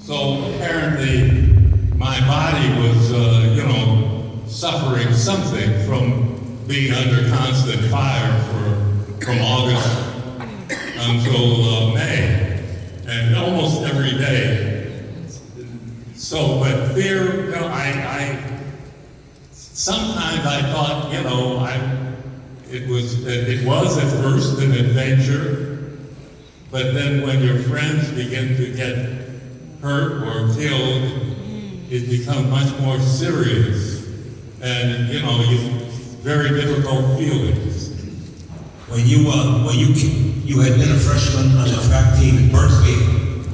So apparently my body was, suffering something from being under constant fire from August until May, and almost every day. So, but fear, sometimes I thought, it was at first an adventure, but then when your friends begin to get hurt or killed, it becomes much more serious, and very difficult feelings. When you had been a freshman on the track team at Berkeley,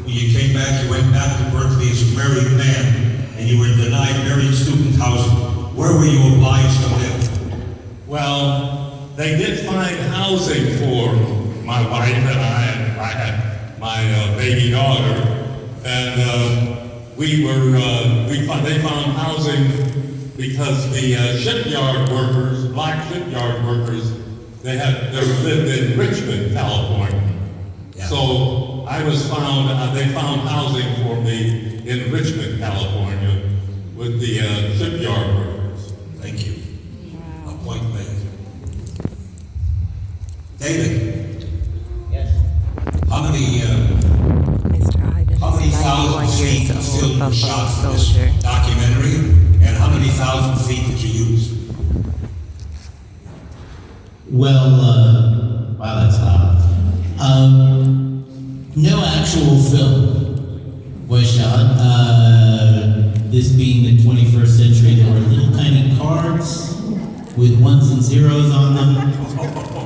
when you came back, you went back to Berkeley as a married man, and you were denied married student housing. Where were you obliged to live? Well, they did find housing for my wife and I had my baby daughter, and they found housing because the shipyard workers, black shipyard workers, they lived in Richmond, California. Yeah. So they found housing for me in Richmond, California, with the shipyard workers. Thank you. A point made. David. Yes. How many Mr. Ivan how many is 91 thousand feet years of old, film you Buffalo shot for soldier. this documentary, and how many thousand feet did you use? Well, wow, that's loud. No actual film was shot. This being the 21st century, there were little tiny cards with ones and zeros on them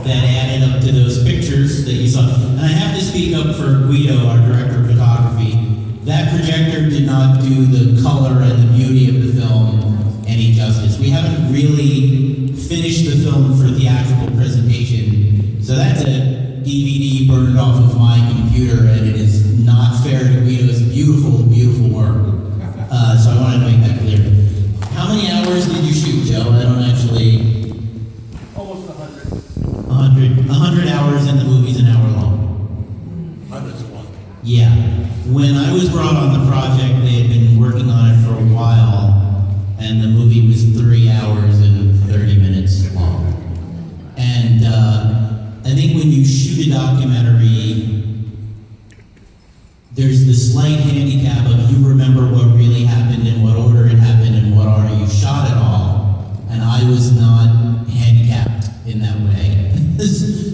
that added up to those pictures that you saw. And I have to speak up for Guido, our director of photography. That projector did not do the color and the beauty of the film any justice. We haven't really finished the film for theatrical presentation, so that's a DVD burned off of my computer, and it is not fair to Guido's beautiful, beautiful work. So I wanted to make that clear. How many hours did you shoot, Joe? I don't actually... Almost 100. 100 hours, and the movie's an hour long. Hundreds of one. Yeah. When I was brought on the project, they had been working on it for a while, and the movie was 3 hours and 30 minutes long. And I think when you shoot a documentary, there's the slight handicap of you remember what really happened, in what order it happened, and what order you shot it all. And I was not handicapped in that way.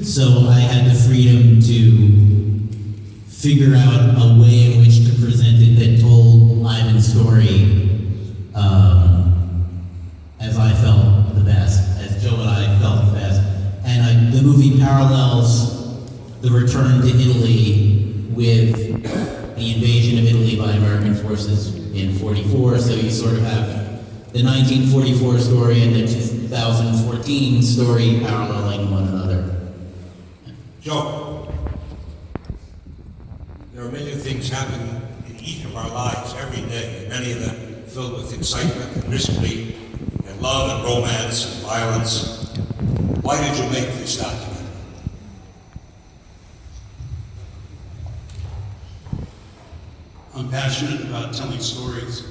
So I had the freedom to figure out a way in which to present it that told Ivan's story as I felt the best, as Joe and I felt the best. And the movie parallels the return to Italy with the invasion of Italy by American forces in '44. So you sort of have the 1944 story and the 2014 story paralleling one another. Joe, there are many things happening in each of our lives every day, and many of them filled with excitement and mystery and love and romance and violence. Why did you make this documentary? I'm passionate about telling stories.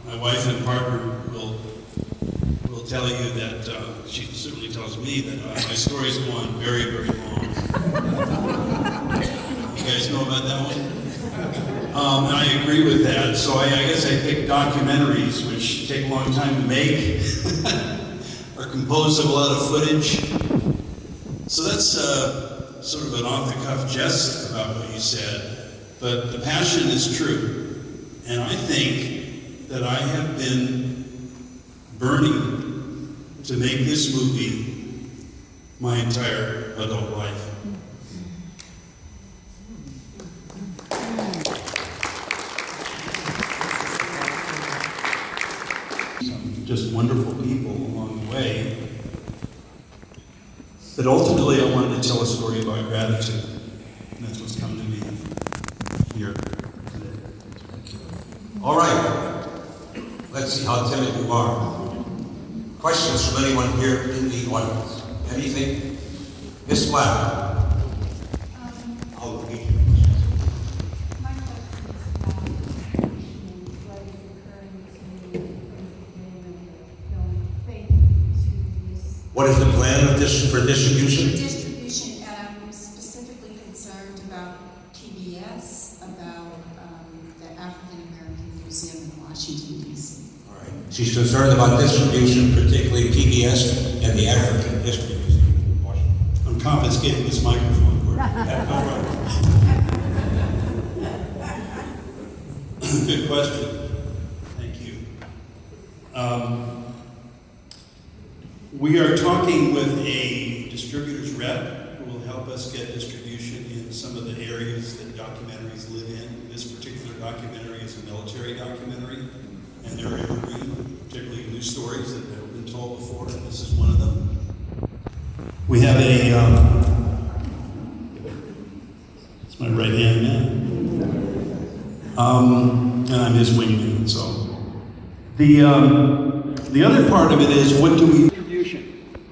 My wife and partner will tell you that she certainly tells me that my stories go on very, very long. You guys know about that one? And I agree with that. So I guess I picked documentaries, which take a long time to make, are composed of a lot of footage. So that's sort of an off-the-cuff jest about what you said, but the passion is true. And I think that I have been burning to make this movie my entire adult life. Some just wonderful people along the way. But ultimately, I wanted to tell a story about gratitude. And that's what's come to me here today. All right. Let's see how timid you are. Questions from anyone here in the audience? Anything? Miss Black. I'll repeat your questions. distribution? Distribution, and I'm specifically concerned about PBS, about the African American Museum in Washington, D.C. All right. She's concerned about distribution, particularly PBS and the African History Museum. I'm confiscating this microphone. Good question. Thank you. We are talking with a distributor's rep who will help us get distribution in some of the areas that documentaries live in. This particular documentary is a military documentary, and they're evergreen, particularly news stories that have never been told before, and this is one of them. We have it's my right hand man. And I'm his wingman, so. The other part of it is, what do we... Distribution.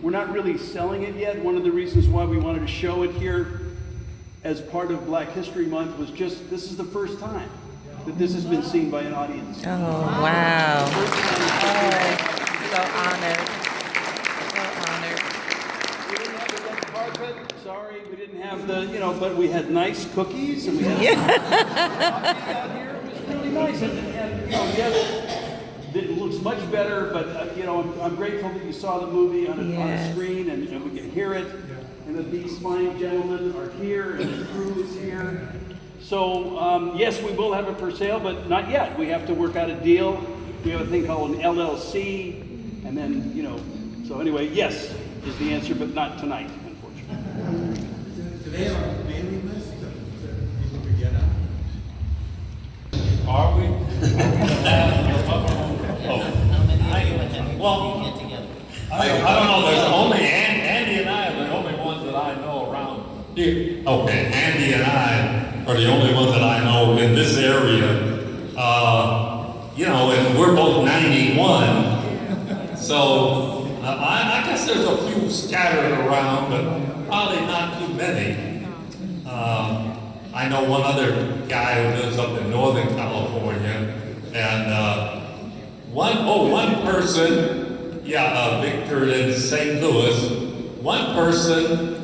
We're not really selling it yet. One of the reasons why we wanted to show it here as part of Black History Month was just, this is the first time that this has been seen by an audience. Oh, wow. Oh, so honored. So honored. We didn't have the red carpet, sorry, we didn't have the, but we had nice cookies and we had coffee out here. It was really nice. And yes, it looks much better, but, I'm grateful that you saw the movie on a screen and we can hear it. And that these fine gentlemen are here and the crew is here. So, yes, we will have it for sale, but not yet. We have to work out a deal. We have a thing called an LLC, and then, so anyway, yes is the answer, but not tonight, unfortunately. Today on the mailing list, people could get out. Are we? I don't know, there's only Andy and I are the only ones that I know around here. Okay, Andy and I are the only ones that I know in this area. And we're both 91, so I guess there's a few scattered around, but probably not too many. I know one other guy who lives up in Northern California, and one person, Victor in St. Louis, one person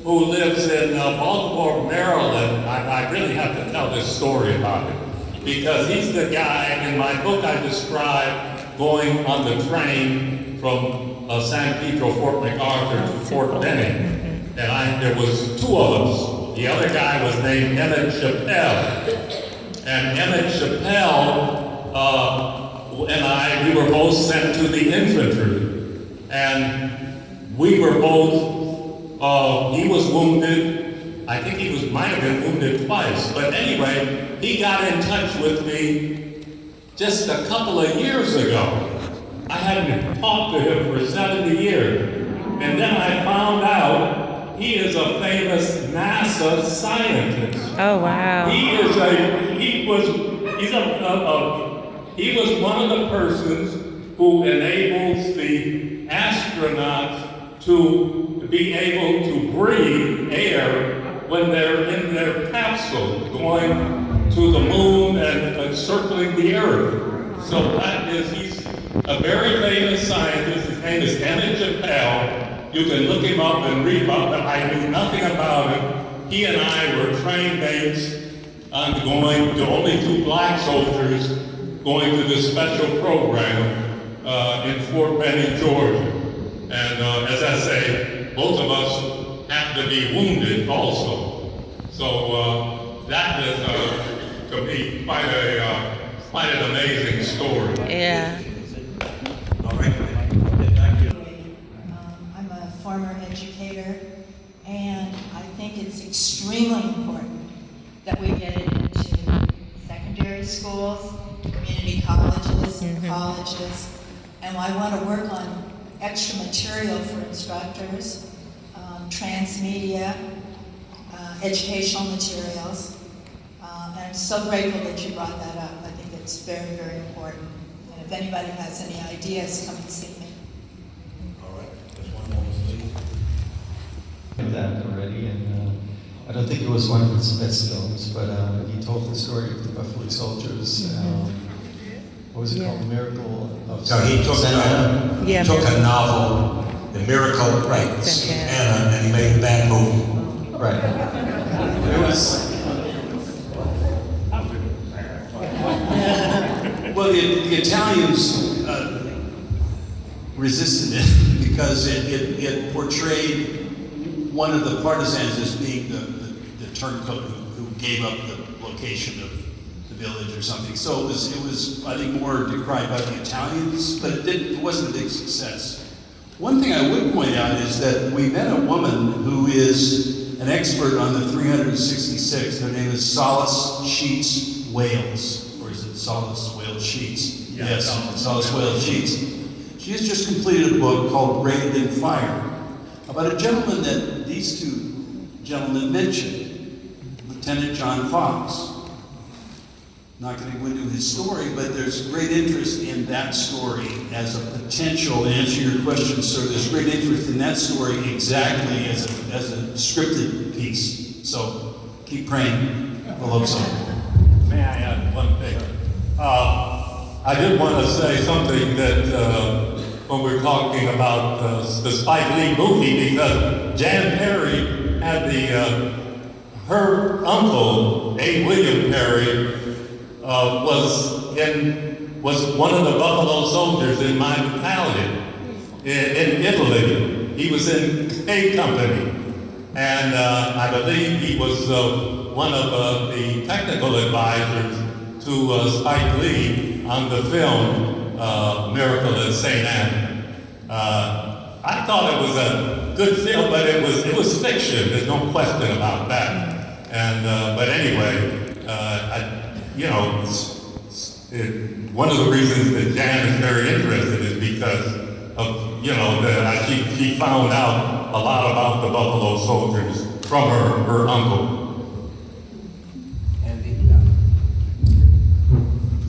who lives in Baltimore, Maryland. I really have to tell this story about it, because he's the guy, in my book I describe going on the train from San Pedro, Fort MacArthur to Fort Benning, and there was two of us. The other guy was named Emmett Chappelle, and Emmett Chappelle and I, we were both sent to the infantry, and we were both, he was wounded, I think he might have been wounded twice, but anyway, he got in touch with me just a couple of years ago. I hadn't talked to him for 70 years, and then I found out he is a famous NASA scientist. Oh, wow. He was one of the persons who enables the astronauts to be able to breathe air when they're in their capsule going to the moon and circling the Earth. So he's a very famous scientist. His name is Emmett Chappelle. You can look him up and read about him. I knew nothing about him. He and I were train mates on going to only two black soldiers going to this special program in Fort Benning, Georgia. And as I say, both of us happened to be wounded also. So that is, to me, quite an amazing story. Yeah. All right. I'm a former educator, and I think it's extremely important that we get it into secondary schools, community colleges, and colleges, and I want to work on extra material for instructors, transmedia, educational materials, and I'm so grateful that you brought that up. I think it's very, very important. And if anybody has any ideas, come and see me. All right. Just one moment, please. That already, and I don't think it was one of his best films, but he told the story of the Buffalo Soldiers. What was it called? The Miracle of So he took Yeah, a novel the miracle, right, Anna, and he made a bad movie. Right. It was. Well, the Italians resisted it because it portrayed one of the partisans as being the turncoat who gave up the location of the village or something. So it was I think more decried by the Italians, but it wasn't a big success. One thing I would point out is that we met a woman who is an expert on the 366. Her name is Solace Sheets Wales, or is it Solace Wales Sheets? Yeah, yes, Solace Wales Sheets. She has just completed a book called Raised in Fire about a gentleman that these two gentlemen mentioned, Lieutenant John Fox. Not going to go into his story, but there's great interest in that story as a potential, to answer your question, sir, there's great interest in that story exactly as a scripted piece. So keep praying. We'll hope so. May I add one thing? I did want to say something that when we're talking about the Spike Lee movie, because Jan Perry had her uncle, A. William Perry, was one of the Buffalo Soldiers in my battalion in Italy. He was in A Company, and I believe he was one of the technical advisors to Spike Lee on the film Miracle at St. Anne. I thought it was a good film, but it was fiction. There's no question about that. And but anyway, one of the reasons that Jan is very interested is because of that she found out a lot about the Buffalo Soldiers from her uncle.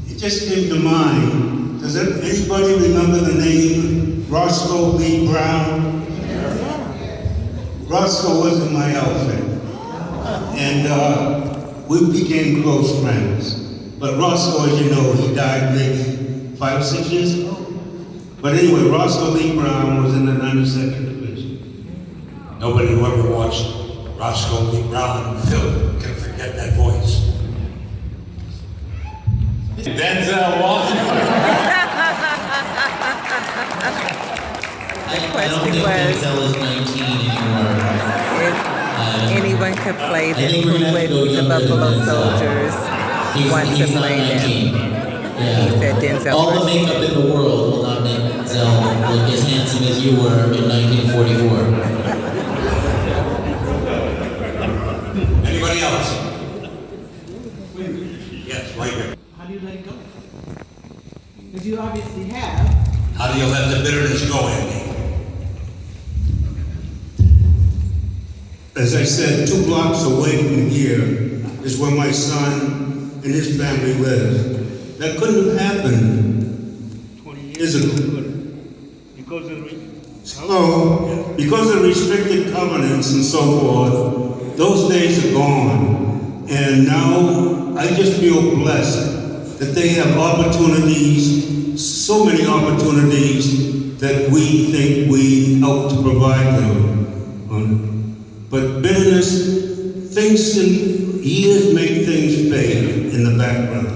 It just came to mind. Does anybody remember the name Roscoe Lee Brown? Roscoe was in my outfit. And we became close friends. But Roscoe, as you know, he died maybe 5 or 6 years ago. But anyway, Roscoe Lee Brown was in the 92nd Division. Nobody who ever watched Roscoe Lee Brown film can forget that voice. Denzel Washington. I don't think Denzel is 19 anymore. If anyone could play I think we're gonna have to go the younger Buffalo than Denzel. Soldiers, want to He's not play 19. them. Yeah. He said Denzel All the Washington. makeup in the world will not make Denzel look as handsome as you were in 1944. Anybody else? Yes, right here. How do you let it go? Because you obviously have. How do you let the bitterness go, Andy? As I said, 2 blocks away from here is where my son and his family live. That couldn't have happened 20 years ago. Because of restricted covenants and so forth, those days are gone. And now I just feel blessed that they have opportunities, so many opportunities that we think we help to provide them. But bitterness, things in years make things fade in the background.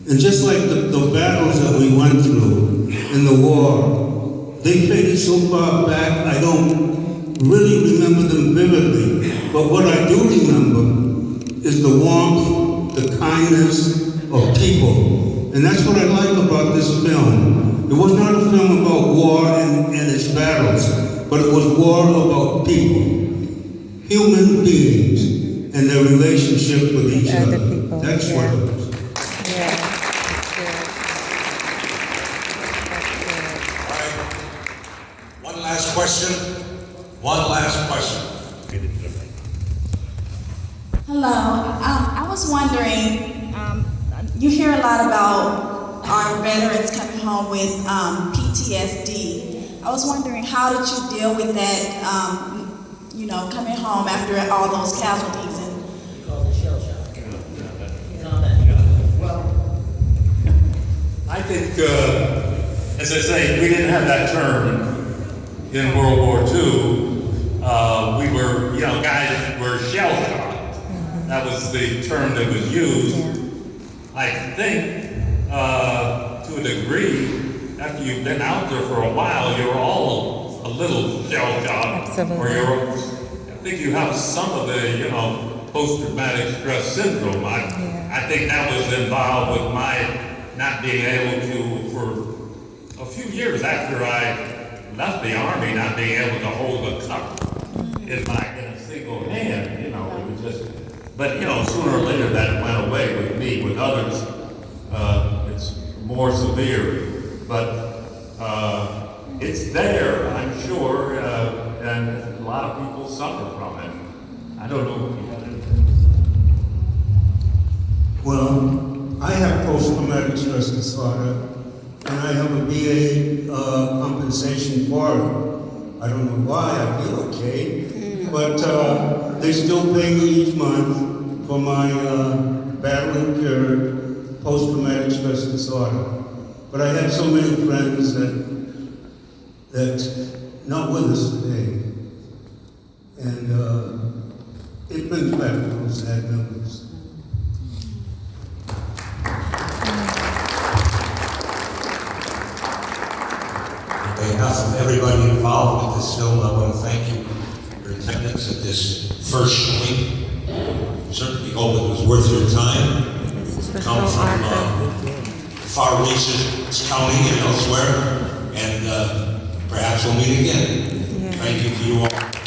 And just like the battles that we went through in the war, they faded so far back, I don't really remember them vividly. But what I do remember is the warmth, the kindness of people. And that's what I like about this film. It was not a film about war and its battles, but it was war about people. Human beings and their relationship with each other. People, That's yeah. what it was. Yeah, that's good. All right. One last question. One last question. Hello. I was wondering, you hear a lot about our veterans coming home with PTSD. I was wondering, how did you deal with that, coming home after all those casualties? I think, as I say, we didn't have that term in World War II, we were, guys were shell-shocked. That was the term that was used. I think, to a degree, after you've been out there for a while, you're all a little shell-shocked. Absolutely. Or I think you have some of the, post-traumatic stress syndrome. I think that was involved with my not being able to, for a few years after I left the Army, not being able to hold a cup in a single hand, it was just, but sooner or later that went away with me. With others, it's more severe, but it's there, I'm sure, and a lot of people suffer from it. I don't know if you have anything. Well, I have post-traumatic stress disorder, and I have a VA compensation for it. I don't know why, I feel okay, but they still pay me each month for my battle cured post-traumatic stress disorder. But I have so many friends that not with us today, and it brings back those sad memories. On behalf of everybody involved with this film, I want to thank you for your attendance at this first showing. Certainly hope it was worth your time. Come from far reaches county and elsewhere, and perhaps we'll meet again. Thank you to you all.